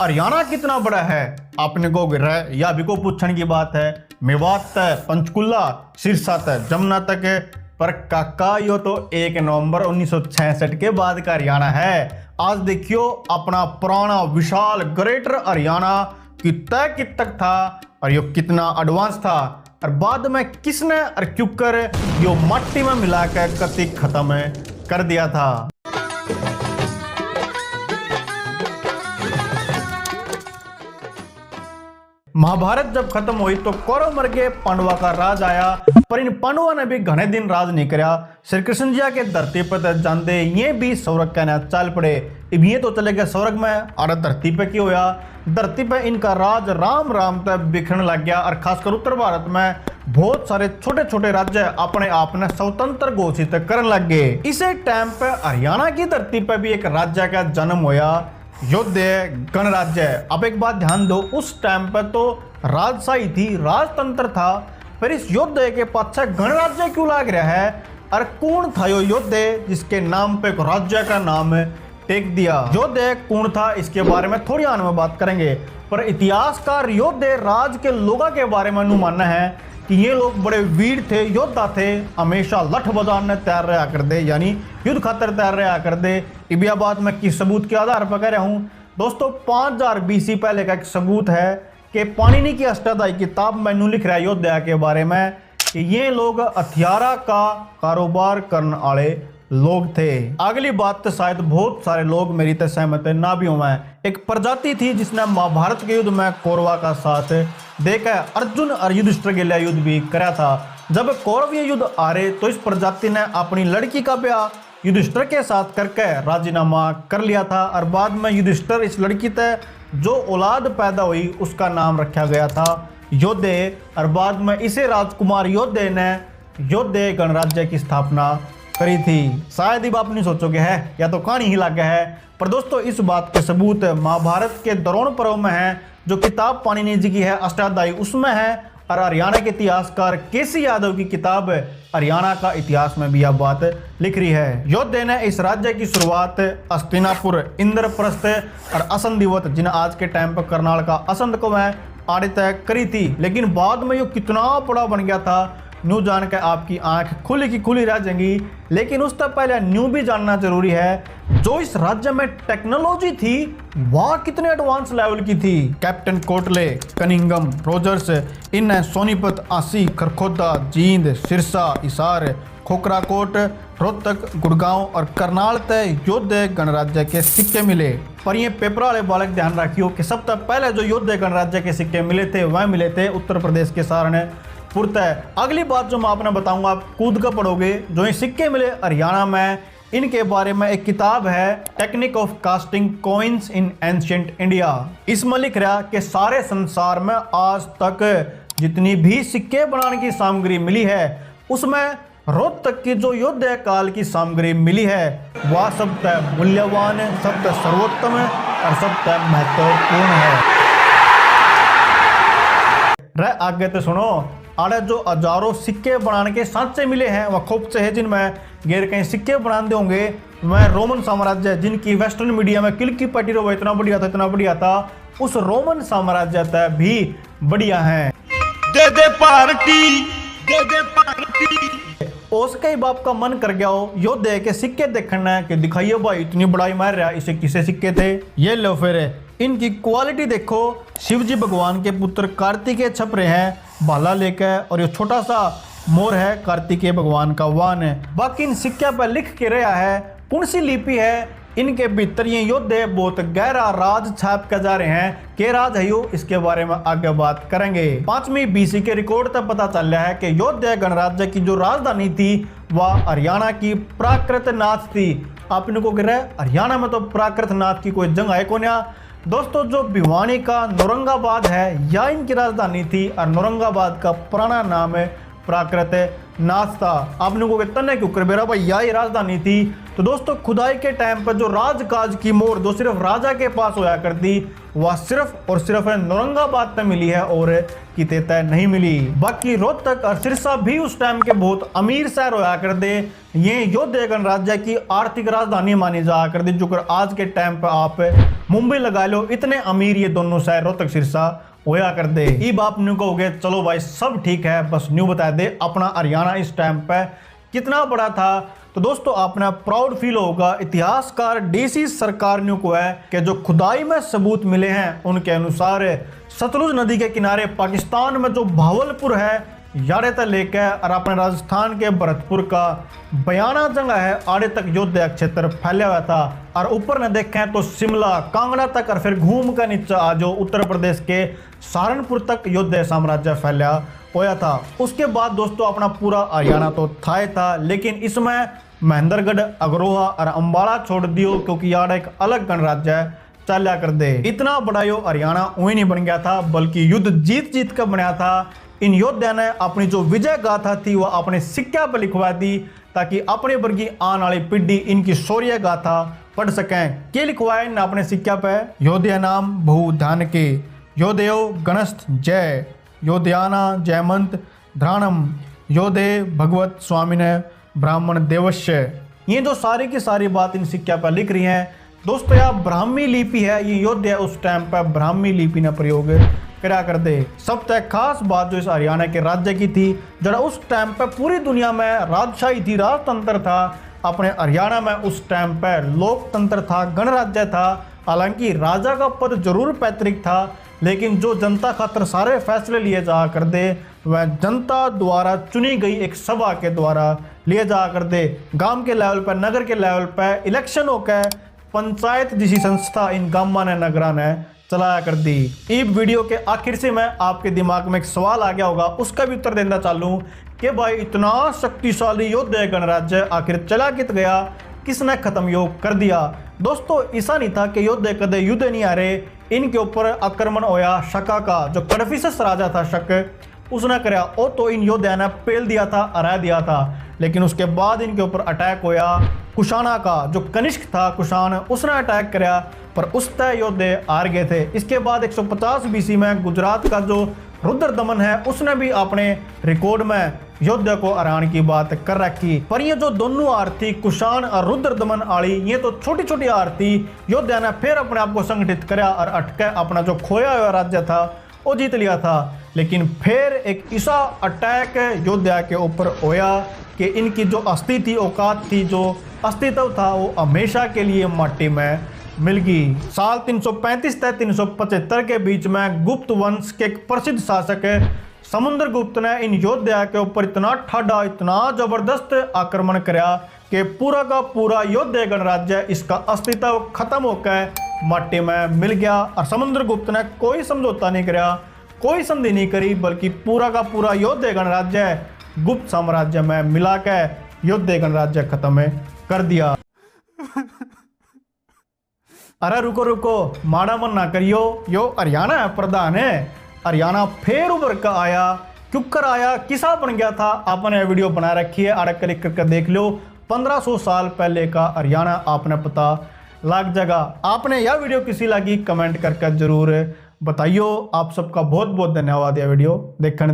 हरियाणा कितना बड़ा है आपने को गिर रहा है, या भी को पूछने की बात है। मेवात तय, पंचकुला, सिरसा तय, जमुना तक है। पर काका यो तो 1 नवंबर 1966 के बाद का हरियाणा है। आज देखियो अपना पुराना विशाल ग्रेटर हरियाणा कितना तक था और यो कितना एडवांस था, और बाद में किसने और क्यों कर यो मट्टी में मिलाकर कति खत्म कर दिया था। महाभारत जब खत्म हुई तो कौरव मर गए, पांडवा का राज आया, पर इन पांडवा ने भी घने दिन राज नहीं कराया। श्री कृष्ण जी के धरती पर जानते ये भी स्वर्ग कहना चाल पड़े। अब ये तो चले गए स्वर्ग में, और धरती पे क्यों होया, धरती पे इनका राज राम राम तक बिखरने लग गया, और खासकर उत्तर भारत में बहुत सारे छोटे छोटे राज्य अपने आप ने स्वतंत्र घोषित करने लग गए। इसी टाइम पे हरियाणा की धरती पे भी एक राज्य का जन्म होया, योद्ध गणराज्य। अब एक बात ध्यान दो, उस टाइम पर तो राजशाही थी, राजतंत्र था, फिर इस योद्ध के पाछे गणराज्य क्यों लग रहा है, और कौन था यो योद्ध जिसके नाम पे राज्य का नाम टेक दिया। योद्ध कौन था इसके बारे में थोड़ी आने में बात करेंगे, पर इतिहासकार योद्ध राज के लोगों के बारे में मानना है कि ये लोग बड़े वीर थे, योद्धा थे, हमेशा लठ बजाने तैयार रहा कर दे, यानी युद्ध खातर तैयार रहा कर दे। इबिया बात मैं किस सबूत के आधार पर कह रहा हूँ दोस्तों, 5000 BC पहले का एक सबूत है कि पाणिनि की अष्टाध्यायी किताब मैनू लिख रहा है योद्धा के बारे में कि ये लोग हथियारा का कारोबार करने वाले लोग थे। अगली बात तो शायद बहुत सारे लोग मेरी तरह सहमत ना भी हुए। एक प्रजाति थी जिसने महाभारत के युद्ध में कौरवा का साथ देखा, अर्जुन और युधिष्ठिर के लिए युद्ध भी करा था। जब कौरव ये युद्ध आ रहे तो इस प्रजाति ने अपनी लड़की का ब्याह युधिष्ठिर के साथ करके राजीनामा कर लिया था, और बाद में युधिष्ठिर इस लड़की तय जो औलाद पैदा हुई उसका नाम रखा गया था योद्धे, और बाद में इसे राजकुमार योद्धे ने योद्धे गणराज्य की स्थापना करी थी। शायद ही आप नहीं सोचोगे है या तो कहानी ही लागे है, पर दोस्तों इस बात के सबूत महाभारत के द्रोण पर्व में है, जो किताब पाणिनि जी की है अष्टाध्यायी उसमें है, और हरियाणा के इतिहासकार केसी यादव की किताब हरियाणा का इतिहास में भी यह बात लिख रही है। योद्धे ने इस राज्य की शुरुआत हस्तिनापुर, इंद्रप्रस्थ और असंधिवत, जिन्हें आज के टाइम पर करनाल का असंध को है आड़े तय करी थी, लेकिन बाद में यो कितना बड़ा बन गया था न्यू जान के आपकी आंख खुली की खुली रह जाएंगी। लेकिन उससे पहले न्यू भी जानना जरूरी है, जो इस राज्य में टेक्नोलॉजी थी वह कितने एडवांस लेवल की थी। कैप्टन कोटले, कनिंगम, रोजर्स, इन, सोनीपत, आसी, खरखोदा, जींद, सिरसा, हिसार, खोखराकोट, रोहतक, गुड़गांव और करनाल तय योद्धे गणराज्य के सिक्के मिले। पर ये पेपर वाले बालक ध्यान रखियो कि सबसे पहले जो योद्धे गणराज्य के सिक्के मिले थे वह मिले थे उत्तर प्रदेश के सहारनपुर तय। अगली बात जो मैं आपने बताऊंगा आप कूद कर पढ़ोगे, जो ये सिक्के मिले हरियाणा में, इनके बारे में एक किताब है technique of casting coins in ancient India. इसमें लिख रहा कि सारे संसार में आज तक जितनी भी सिक्के बनाने की सामग्री मिली है उसमें रोहतक की जो योद्धा काल की सामग्री मिली है वह सबसे मूल्यवान, सबसे सर्वोत्तम और सबसे महत्वपूर्ण है। रह आगे तो सुनो, आड़े जो हजारों सिक्के बनाने के सांचे मिले हैं वह खूब से है, जिनमें गैर कहीं सिक्के बनाते होंगे वह रोमन साम्राज्य, जिनकी वेस्टर्न मीडिया में किल की पट्टी रो इतना बढ़िया था, इतना बढ़िया था, उस रोमन साम्राज्य तक भी बढ़िया है। दे दे पार्टी, दे दे पार्टी। उसके ही बाप का मन कर गया हो योद्धे के सिक्के देखना कि दिखाइए भाई इतनी बड़ाई मार रहा, इसे किसे सिक्के थे, ये लो फिर इनकी क्वालिटी देखो। शिवजी भगवान के पुत्र कार्तिकेय छप रहे हैं भाला लेकर, और ये छोटा सा मोर है कार्तिकेय भगवान का वाहन है। बाकी इन सिक्के पर लिख के रहा है पुंसी लिपि है, इनके भीतर ये योद्धे बहुत गहरा राज छाप कर जा रहे हैं। के राज है यो, इसके बारे में आगे बात करेंगे। 5वीं BC के रिकॉर्ड तक पता चल रहा है कि योद्धे गणराज्य की जो राजधानी थी वह हरियाणा की प्राकृतनाथ थी। आपने को कह रहा है हरियाणा में तो प्राकृतनाथ की कोई जगह है कौन। दोस्तों जो भिवानी का नौरंगाबाद है यह इनकी राजधानी थी, और नौरंगाबाद का पुराना नाम है प्राकृत नाथ था। आपने को तने क्यों कर बेरा भाई यही राजधानी थी, तो दोस्तों खुदाई के टाइम पर जो राजकाज की मोहर जो सिर्फ राजा के पास होया करती, वह सिर्फ और सिर्फ औरंगाबाद में मिली है और किते तय नहीं मिली। बाकी रोहतक और सिरसा भी उस टाइम के बहुत अमीर शहर होया करते। ये योद्धा गणराज्य की आर्थिक राजधानी मानी जा करती, जो कर आज के टाइम पर आप मुंबई लगा लो, इतने अमीर ये दोनों शहर रोहतक सिरसा होया कर दे। अब आप न्यू कहोगे चलो भाई सब ठीक है, बस न्यू बता दे अपना हरियाणा इस टाइम पे कितना बड़ा था। तो दोस्तों आपने प्राउड फील होगा, इतिहासकार डीसी सरकार न्यू को है कि जो खुदाई में सबूत मिले हैं उनके अनुसार सतलुज नदी के किनारे पाकिस्तान में जो भावलपुर है यारे तक लेकर और अपने राजस्थान के भरतपुर का बयाना जगह है आड़े तक योद्धा क्षेत्र फैला हुआ था। और ऊपर न देखें तो शिमला कांगड़ा तक और फिर घूम कर नीचे आ जो उत्तर प्रदेश के सहारनपुर तक योद्धा साम्राज्य फैला होया था। उसके बाद दोस्तों अपना पूरा हरियाणा तो था ही था, लेकिन इसमें महेंद्रगढ़, अग्रोहा और अंबाला छोड़ दियो क्योंकि यार एक अलग गणराज्य चला कर दे। इतना बड़ा यो हरियाणा वही नहीं बन गया था, बल्कि युद्ध जीत जीत कर बनाया था। इन योद्धा ने अपनी जो विजय गाथा थी वह अपने सिक्का पर लिखवा दी ताकि अपने वर्गी आने वाली पीढ़ी इनकी शौर्य गाथा पढ़ सकें। के लिखवाए इन अपने सिक्का पे? योद्धा नाम बहु ध्यान के, योदेव गणस्थ जय, योध्याना जयमंत ध्राणम, योधे भगवत स्वामिने ब्राह्मण देवस्य। ये जो सारी की सारी बात इन सिक्का पर लिख रही हैं दोस्तों, यह ब्राह्मी लिपि है। ये योद्धा उस टाइम पर ब्राह्मी लिपि ने प्रयोग करा कर दे। सब तक खास बात जो इस हरियाणा के राज्य की थी, जरा उस टाइम पर पूरी दुनिया में राजशाही थी, राजतंत्र था। अपने हरियाणा में उस टाइम पर लोकतंत्र था, गणराज्य था। हालांकि राजा का पद जरूर पैतृक था, लेकिन जो जनता खातर सारे फैसले लिए जा कर दे वह जनता द्वारा चुनी गई एक सभा के द्वारा लिए जा कर दे। गांव के लेवल पर, नगर के लेवल पर इलेक्शन होकर पंचायत जैसी संस्था इन गांव ने नगरा ने चलाया कर दी। इस वीडियो के आखिर से मैं आपके दिमाग में एक सवाल आ गया होगा, उसका भी उत्तर देना चालूं कि भाई इतना शक्तिशाली योद्धा गणराज्य आखिर चला कित गया, किसने खत्म योग कर दिया? दोस्तों ऐसा नहीं था कि योद्धा कदे युद्ध नहीं आ रहे, इनके ऊपर आक्रमण होया शका का, जो कडफिसस राजा था शक, उसने कराया। वो तो इन योद्धा ने पेल दिया था, हरा दिया था। लेकिन उसके बाद इनके ऊपर अटैक होया कुशाना का, जो कनिष्क था कुशान, उसने अटैक कराया, पर उस तय योद्धे हार गए थे। इसके बाद 150 बीसी में गुजरात का जो रुद्रदमन है उसने भी अपने रिकॉर्ड में योद्धा को हराने की बात कर रखी। पर ये जो दोनों हार थी कुशान और रुद्रदमन आली, ये तो छोटी छोटी हार थी। योद्धा ने फिर अपने आप को संगठित कराया और अटके अपना जो खोया हुआ राज्य था वो जीत लिया था। लेकिन फिर एक ऐसा अटैक योद्धा के ऊपर होया कि इनकी जो अस्थि थी, औकात थी, जो अस्तित्व था, वो हमेशा के लिए माटी में मिल गई। साल 335 से 375 के बीच में गुप्त वंश के एक प्रसिद्ध शासक समुद्रगुप्त ने इन योद्धा के ऊपर इतना ठाडा, इतना जबरदस्त आक्रमण कराया कि पूरा का पूरा योद्धा गणराज्य, इसका अस्तित्व खत्म होकर माटी में मिल गया। और समुद्रगुप्त ने कोई समझौता नहीं कराया, कोई संधि नहीं करी, बल्कि पूरा का पूरा योद्धा गणराज्य गुप्त साम्राज्य में मिलाकर योद्धा गणराज्य खत्म कर दिया। अरे रुको रुको, माड़ा मन ना करियो, यो हरियाणा है प्रधान है। हरियाणा फिर उभर कर आया, क्यों कर आया, किसा बन गया था, आपने वीडियो बना रखी है, आड़े क्लिक करके देख लो। 1500 साल पहले का हरियाणा आपने पता लग जाएगा। आपने यह वीडियो किसी लगी कमेंट करके जरूर बताइयो। आप सबका बहुत बहुत धन्यवाद यह वीडियो देखने।